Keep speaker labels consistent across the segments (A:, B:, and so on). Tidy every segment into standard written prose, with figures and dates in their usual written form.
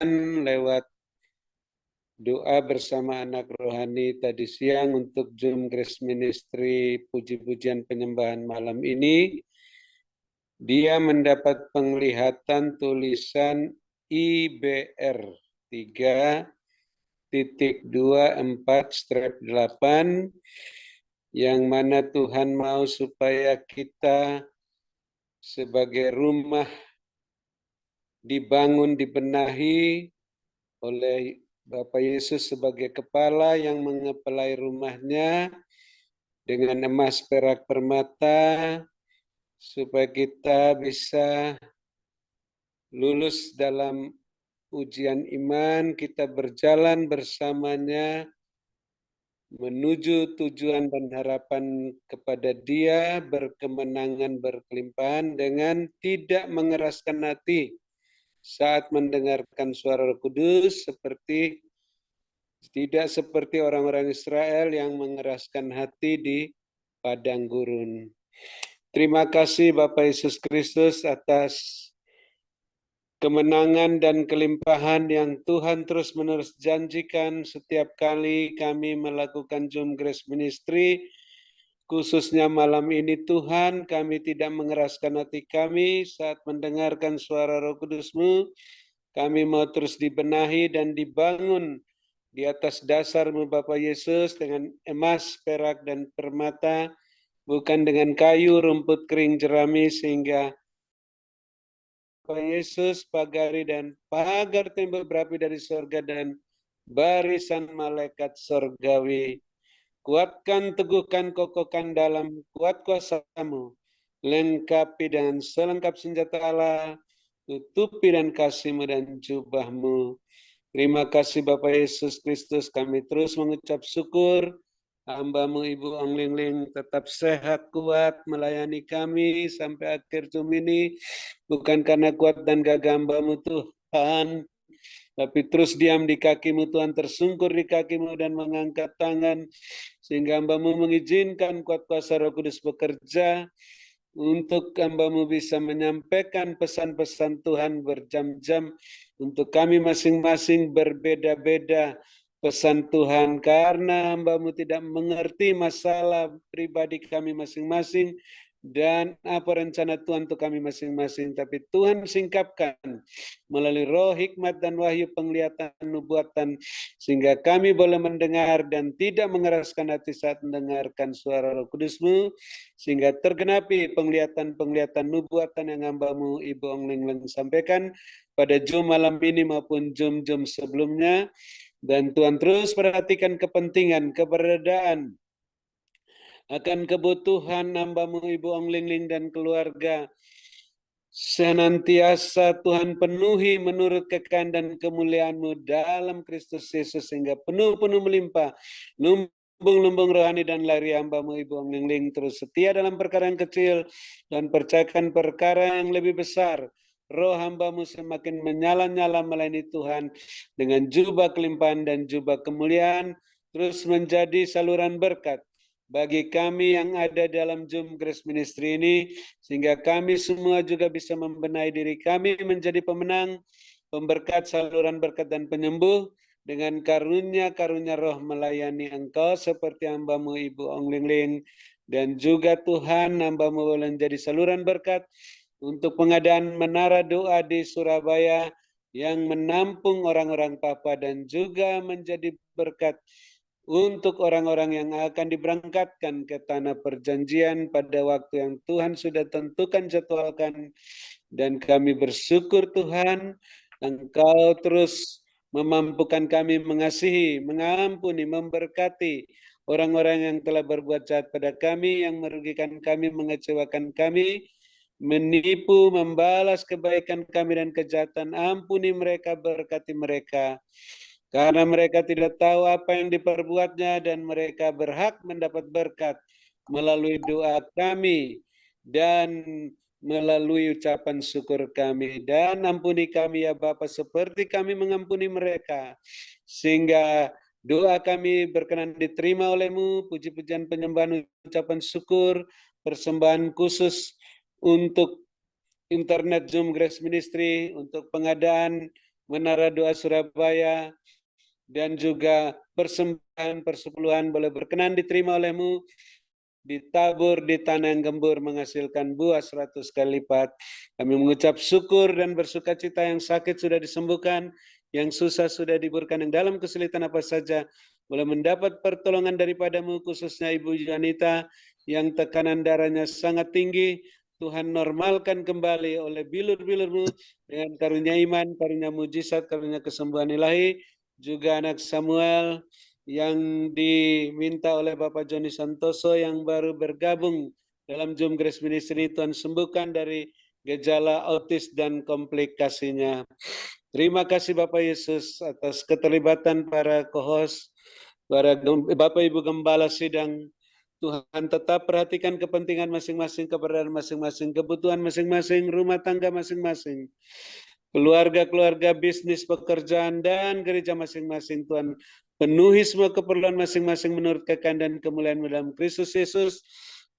A: lewat doa bersama anak rohani tadi siang untuk Zoom Grace Ministry puji-pujian penyembahan malam ini. Dia mendapat penglihatan tulisan IBR 3.24/8 yang mana Tuhan mau supaya kita sebagai rumah dibangun, dibenahi oleh Bapak Yesus sebagai kepala yang mengepalai rumahnya dengan emas, perak, permata, supaya kita bisa lulus dalam ujian iman, kita berjalan bersamanya menuju tujuan dan harapan kepada Dia, berkemenangan, berkelimpahan dengan tidak mengeraskan hati saat mendengarkan suara Roh Kudus, tidak seperti orang-orang Israel yang mengeraskan hati di padang gurun. Terima kasih Bapak Yesus Kristus atas kemenangan dan kelimpahan yang Tuhan terus-menerus janjikan setiap kali kami melakukan Zoom Grace Ministry. Khususnya malam ini Tuhan, kami tidak mengeraskan hati kami saat mendengarkan suara Roh Kudus-Mu. Kami mau terus dibenahi dan dibangun di atas dasar-Mu Bapak Yesus dengan emas, perak, dan permata, bukan dengan kayu, rumput kering, jerami, sehingga Bapak Yesus, pagari dan pagar tembok berapi dari sorga dan barisan malaikat sorgawi. Kuatkan, teguhkan, kokohkan dalam kuat kuasa-Mu. Lengkapi dengan selengkap senjata Allah, tutupi dan kasih-Mu dan jubah-Mu. Terima kasih Bapak Yesus Kristus, kami terus mengucap syukur. Hamba-Mu Ibu Ong Ling Ling tetap sehat, kuat, melayani kami sampai akhir Zoom ini. Bukan karena kuat dan gagah hamba-Mu Tuhan, tapi terus diam di kaki-Mu Tuhan, tersungkur di kaki-Mu dan mengangkat tangan, sehingga hamba-Mu mengizinkan kuat kuasa Roh Kudus bekerja, untuk hamba-Mu bisa menyampaikan pesan-pesan Tuhan berjam-jam, untuk kami masing-masing berbeda-beda pesan Tuhan, karena hamba-Mu tidak mengerti masalah pribadi kami masing-masing, dan apa rencana Tuhan untuk kami masing-masing. Tapi Tuhan singkapkan melalui roh, hikmat, dan wahyu penglihatan nubuatan, sehingga kami boleh mendengar dan tidak mengeraskan hati saat mendengarkan suara Roh Kudus-Mu, sehingga tergenapi penglihatan-penglihatan nubuatan yang hamba-Mu Ibu Ong Ling Ling sampaikan pada Zoom malam ini maupun Zoom-Zoom sebelumnya. Dan Tuhan terus perhatikan kepentingan, keberadaan, akan kebutuhan hamba-Mu Ibu Ong Ling Ling dan keluarga. Senantiasa Tuhan penuhi menurut kekayaan dan kemuliaan-Mu dalam Kristus Yesus, sehingga penuh-penuh melimpah lumbung-lumbung rohani dan lari hamba-Mu Ibu Ong Ling Ling terus setia dalam perkara yang kecil dan percayakan perkara yang lebih besar. Roh hamba-Mu semakin menyala-nyala melayani Tuhan dengan jubah kelimpahan dan jubah kemuliaan, terus menjadi saluran berkat bagi kami yang ada dalam Zoom Grace Ministry ini, sehingga kami semua juga bisa membenahi diri kami menjadi pemenang, pemberkat, saluran berkat, dan penyembuh, dengan karunia-karunia roh melayani Engkau seperti hamba-Mu Ibu Ong Ling Ling. Dan juga Tuhan, hamba-Mu boleh menjadi saluran berkat untuk pengadaan menara doa di Surabaya yang menampung orang-orang Papa, dan juga menjadi berkat untuk orang-orang yang akan diberangkatkan ke tanah perjanjian pada waktu yang Tuhan sudah tentukan, jadwalkan. Dan kami bersyukur Tuhan, Engkau terus memampukan kami mengasihi, mengampuni, memberkati orang-orang yang telah berbuat jahat pada kami, yang merugikan kami, mengecewakan kami, menipu, membalas kebaikan kami dan kejahatan. Ampuni mereka, berkati mereka, karena mereka tidak tahu apa yang diperbuatnya, dan mereka berhak mendapat berkat melalui doa kami dan melalui ucapan syukur kami. Dan ampuni kami ya Bapa, seperti kami mengampuni mereka, sehingga doa kami berkenan diterima oleh-Mu. Puji-pujian, penyembahan, ucapan syukur, persembahan khusus untuk internet Zoom Grace Ministry, untuk pengadaan Menara Doa Surabaya, dan juga persembahan persepuluhan boleh berkenan diterima olehmu, ditabur di tanah yang gembur menghasilkan buah 100 kali lipat. Kami mengucap syukur dan bersuka cita, yang sakit sudah disembuhkan, yang susah sudah diburkan, yang dalam kesulitan apa saja boleh mendapat pertolongan daripadamu, khususnya Ibu Janita yang tekanan darahnya sangat tinggi. Tuhan normalkan kembali oleh bilur-bilurmu dengan karunia iman, karunia mujizat, karunia kesembuhan ilahi. Juga anak Samuel yang diminta oleh Bapak Joni Santoso yang baru bergabung dalam Zoom Grace Ministry, Tuhan sembuhkan dari gejala autis dan komplikasinya. Terima kasih Bapak Yesus atas keterlibatan para co-host, para Bapak Ibu Gembala Sidang. Tuhan tetap perhatikan kepentingan masing-masing, keberadaan masing-masing, kebutuhan masing-masing, rumah tangga masing-masing, keluarga-keluarga, bisnis, pekerjaan, dan gereja masing-masing. Tuhan penuhi semua keperluan masing-masing menurut kehendak dan kemuliaan dalam Kristus Yesus,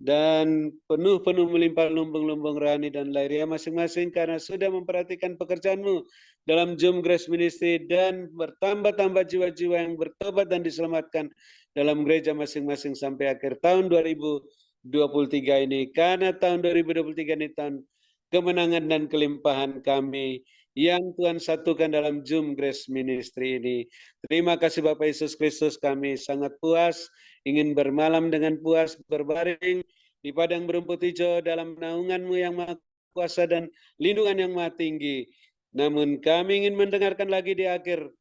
A: dan penuh melimpah lumbung-lumbung rohani dan lahiriah masing-masing, karena sudah memperhatikan pekerjaanmu dalam Zoom Grace Ministry, dan bertambah-tambah jiwa-jiwa yang bertobat dan diselamatkan dalam gereja masing-masing sampai akhir tahun 2023 ini. Karena tahun 2023 ini tahun kemenangan dan kelimpahan kami yang Tuhan satukan dalam Zoom Grace Ministry ini. Terima kasih Bapak Yesus Kristus, kami sangat puas, ingin bermalam dengan puas, berbaring di padang berumput hijau dalam naungan-Mu yang maha kuasa dan lindungan yang maha tinggi. Namun kami ingin mendengarkan lagi di akhir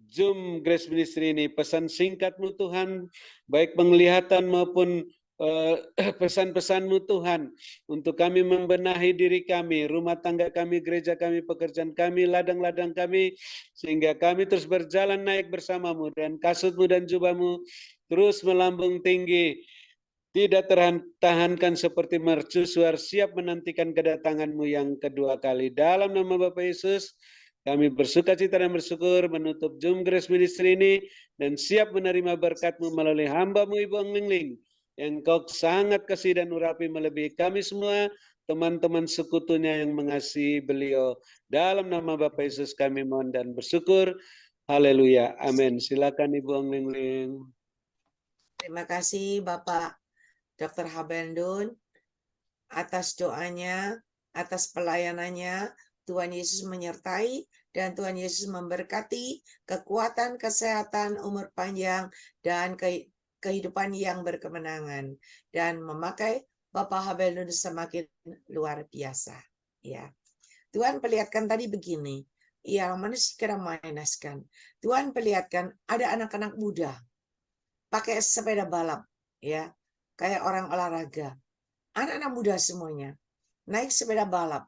A: Zoom Grace Ministry ini pesan singkat-Mu Tuhan, baik penglihatan maupun pesan-pesan-Mu Tuhan, untuk kami membenahi diri kami, rumah tangga kami, gereja kami, pekerjaan kami, ladang-ladang kami, sehingga kami terus berjalan naik bersama-Mu, dan kasut-Mu dan jubah-Mu terus melambung tinggi, tidak tertahankan seperti mercusuar, siap menantikan kedatangan-Mu yang kedua kali. Dalam nama Bapa Yesus, kami bersuka cita dan bersyukur menutup Zoom Grace Ministry ini, dan siap menerima berkat-Mu melalui hamba-Mu Ibu Englingling, yang Kau sangat kasih dan urapi melebihi kami semua, teman-teman sekutunya yang mengasihi beliau. Dalam nama Bapa Yesus kami mohon dan bersyukur. Haleluya. Amin. Silakan Ibu Englingling.
B: Terima kasih Bapak Dr. Habendun atas doanya, atas pelayanannya. Tuhan Yesus menyertai dan Tuhan Yesus memberkati kekuatan, kesehatan, umur panjang, dan kehidupan yang berkemenangan, dan memakai Bapak Habendun semakin luar biasa. Ya, Tuhan perlihatkan tadi begini, yang manusia kira mainaskan. Tuhan perlihatkan ada anak-anak muda pakai sepeda balap, ya, kayak orang olahraga. Anak-anak muda semuanya naik sepeda balap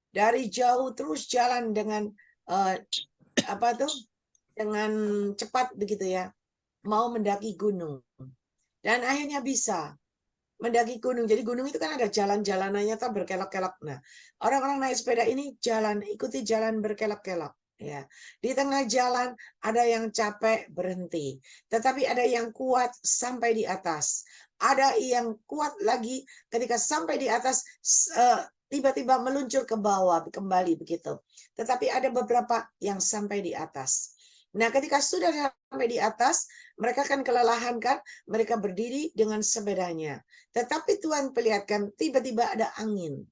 B: dari jauh, terus jalan dengan dengan cepat begitu ya, mau mendaki gunung, dan akhirnya bisa mendaki gunung. Jadi gunung itu kan ada jalan-jalanannya tuh berkelok-kelok. Nah, orang-orang naik sepeda ini ikuti jalan berkelok-kelok. Ya, di tengah jalan ada yang capek berhenti, tetapi ada yang kuat sampai di atas. Ada yang kuat lagi ketika sampai di atas tiba-tiba meluncur ke bawah kembali begitu. Tetapi ada beberapa yang sampai di atas. Nah, ketika sudah sampai di atas, mereka kan kelelahan kan, mereka berdiri dengan sepedanya. Tetapi Tuhan perlihatkan tiba-tiba ada angin.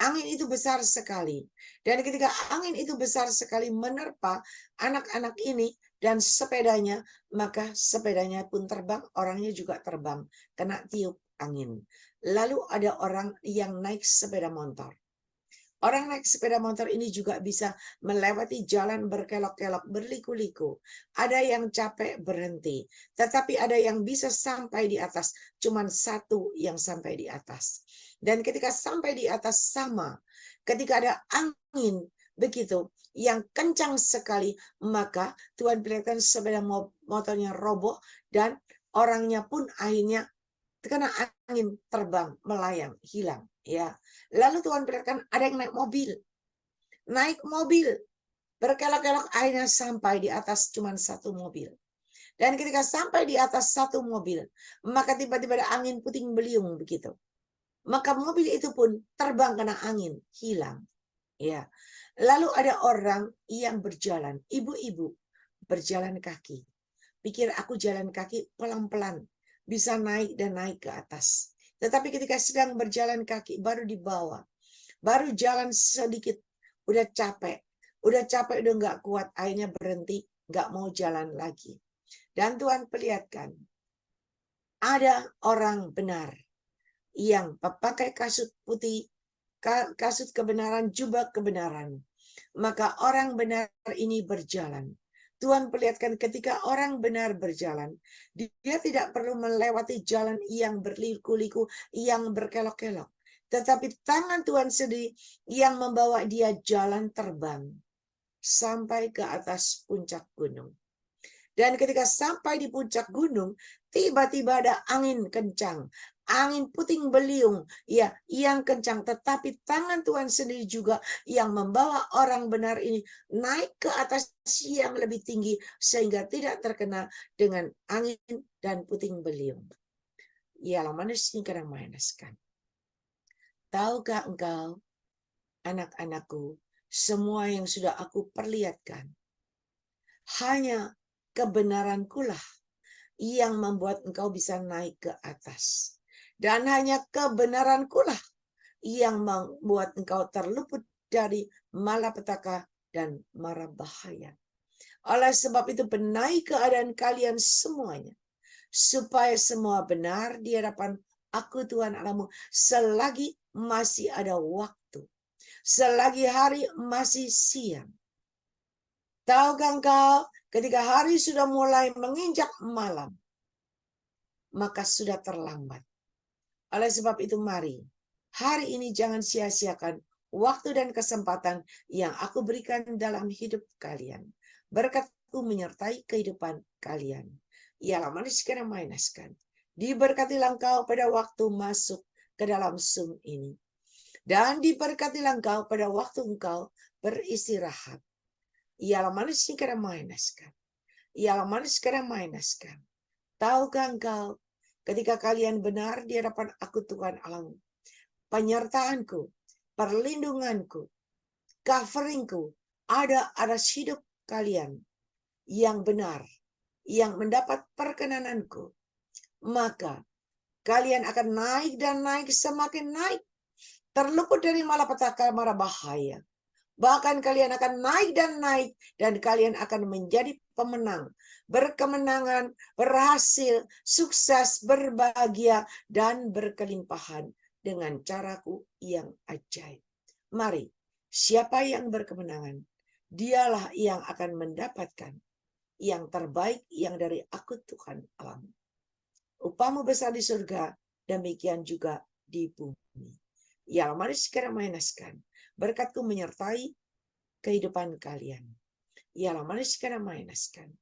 B: Angin itu besar sekali. Dan ketika angin itu besar sekali menerpa anak-anak ini dan sepedanya, maka sepedanya pun terbang, orangnya juga terbang, kena tiup angin. Lalu ada orang yang naik sepeda motor. Orang naik sepeda motor ini juga bisa melewati jalan berkelok-kelok, berliku-liku. Ada yang capek berhenti, tetapi ada yang bisa sampai di atas. Cuman satu yang sampai di atas. Dan ketika sampai di atas sama, ketika ada angin begitu yang kencang sekali, maka Tuhan perlihatkan sepeda motornya roboh dan orangnya pun akhirnya terkena angin, terbang, melayang, hilang. Ya, lalu Tuhan perlihatkan ada yang naik mobil, berkelok-kelok, akhirnya sampai di atas cuma satu mobil. Dan ketika sampai di atas satu mobil, maka tiba-tiba ada angin puting beliung begitu. Maka mobil itu pun terbang kena angin, hilang. Ya. Lalu ada orang yang berjalan, ibu-ibu berjalan kaki. Pikir aku jalan kaki pelan-pelan, bisa naik dan naik ke atas. Tetapi ketika sedang berjalan kaki, baru dibawa, baru jalan sedikit, udah capek udah nggak kuat, akhirnya berhenti, nggak mau jalan lagi. Dan Tuhan perlihatkan, ada orang benar yang pakai kasut putih, kasut kebenaran, jubah kebenaran. Maka orang benar ini berjalan. Tuhan perlihatkan ketika orang benar berjalan, dia tidak perlu melewati jalan yang berliku-liku, yang berkelok-kelok. Tetapi tangan Tuhan sendiri yang membawa dia jalan terbang sampai ke atas puncak gunung. Dan ketika sampai di puncak gunung, tiba-tiba ada angin kencang. Angin puting beliung, ya, yang kencang. Tetapi tangan Tuhan sendiri juga yang membawa orang benar ini naik ke atas yang lebih tinggi, sehingga tidak terkena dengan angin dan puting beliung. Ialah manusia kadang mainaskan. Tahukah engkau, anak-anakku, semua yang sudah aku perlihatkan, hanya kebenarankulah yang membuat engkau bisa naik ke atas. Dan hanya kebenarankulah yang membuat engkau terluput dari malapetaka dan mara bahaya. Oleh sebab itu benahi keadaan kalian semuanya, supaya semua benar di hadapan aku Tuhan Allahmu, selagi masih ada waktu, selagi hari masih siang. Tahukah engkau, ketika hari sudah mulai menginjak malam, maka sudah terlambat. Oleh sebab itu mari, hari ini jangan sia-siakan waktu dan kesempatan yang aku berikan dalam hidup kalian. Berkat-Ku menyertai kehidupan kalian. Ialah manusia yang mainaskan. Diberkatilah engkau pada waktu masuk ke dalam Zoom ini. Dan diberkatilah engkau pada waktu engkau beristirahat. Ialah manusia yang mainaskan. Ialah manusia yang mainaskan. Tahukah engkau, ketika kalian benar di hadapan aku Tuhan Allahmu, penyertaanku, perlindunganku, coveringku ada atas hidup kalian yang benar, yang mendapat perkenananku, maka kalian akan naik dan naik, semakin naik, terluput dari malapetaka mara bahaya. Bahkan kalian akan naik dan kalian akan menjadi pemenang, berkemenangan, berhasil, sukses, berbahagia, dan berkelimpahan dengan caraku yang ajaib. Mari, siapa yang berkemenangan, dialah yang akan mendapatkan yang terbaik yang dari aku Tuhan Allahmu. Upahmu besar di surga, demikian juga di bumi. Ya, mari sekarang mainaskan. Berkat-Ku menyertai kehidupan kalian. Ialah manusia sekarang mainaskan.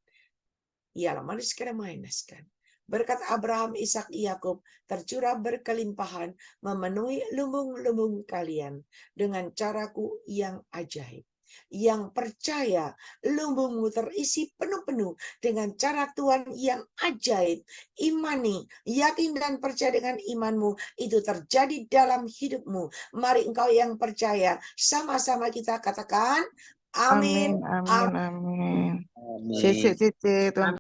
B: Ialah manusia sekarang mainaskan. Berkat Abraham, Ishak, Yakub tercurah berkelimpahan memenuhi lumbung-lumbung kalian dengan caraku yang ajaib. Yang percaya lumbungmu terisi penuh-penuh dengan cara Tuhan yang ajaib. Imani, yakin dan percaya dengan imanmu itu terjadi dalam hidupmu. Mari engkau yang percaya, sama-sama kita katakan amin.
C: Amin, amin, amin.
A: Amin.
C: Cici, Tuhan